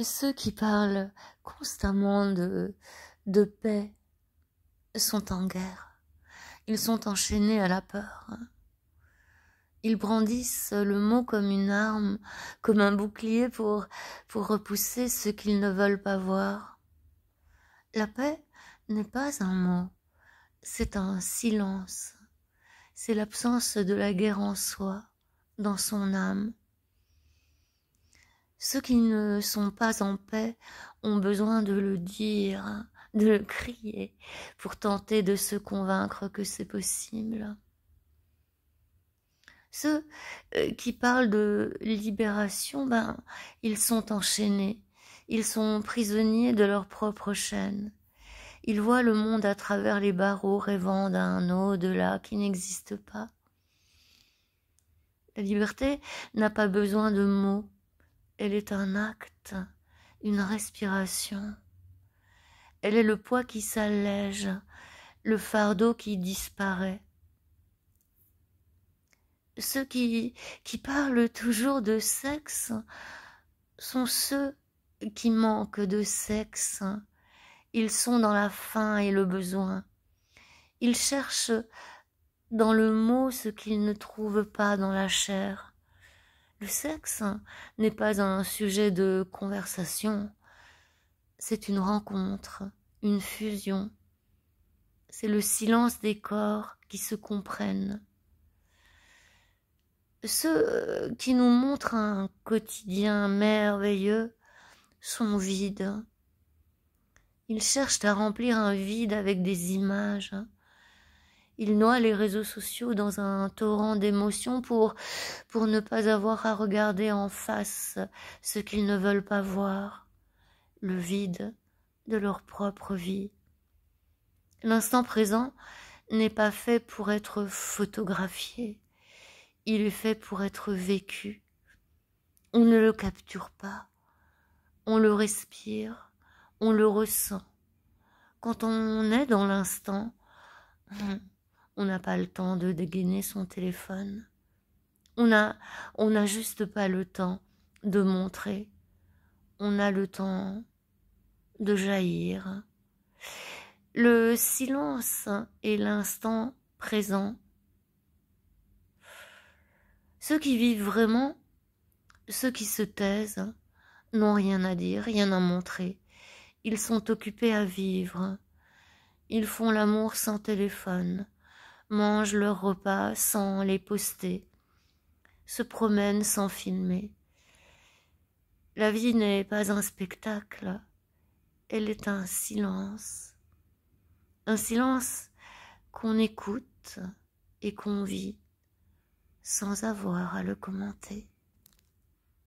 Ceux qui parlent constamment de paix sont en guerre. Ils sont enchaînés à la peur. Ils brandissent le mot comme une arme, comme un bouclier pour repousser ceux qu'ils ne veulent pas voir. La paix n'est pas un mot, c'est un silence. C'est l'absence de la guerre en soi, dans son âme. Ceux qui ne sont pas en paix ont besoin de le dire, de le crier, pour tenter de se convaincre que c'est possible. Ceux qui parlent de libération, ils sont enchaînés, ils sont prisonniers de leur propre chaîne. Ils voient le monde à travers les barreaux, rêvant d'un au-delà qui n'existe pas. La liberté n'a pas besoin de mots. Elle est un acte, une respiration. Elle est le poids qui s'allège, le fardeau qui disparaît. Ceux qui parlent toujours de sexe sont ceux qui manquent de sexe. Ils sont dans la faim et le besoin. Ils cherchent dans le mot ce qu'ils ne trouvent pas dans la chair. Le sexe n'est pas un sujet de conversation, c'est une rencontre, une fusion. C'est le silence des corps qui se comprennent. Ceux qui nous montrent un quotidien merveilleux sont vides. Ils cherchent à remplir un vide avec des images. Ils noient les réseaux sociaux dans un torrent d'émotions pour ne pas avoir à regarder en face ce qu'ils ne veulent pas voir, le vide de leur propre vie. L'instant présent n'est pas fait pour être photographié, il est fait pour être vécu. On ne le capture pas, on le respire, on le ressent. Quand on est dans l'instant, on n'a pas le temps de dégainer son téléphone. On n'a juste pas le temps de montrer. On a le temps de jaillir. Le silence est l'instant présent. Ceux qui vivent vraiment, ceux qui se taisent, n'ont rien à dire, rien à montrer. Ils sont occupés à vivre. Ils font l'amour sans téléphone, mangent leurs repas sans les poster, se promènent sans filmer. La vie n'est pas un spectacle, elle est un silence qu'on écoute et qu'on vit sans avoir à le commenter.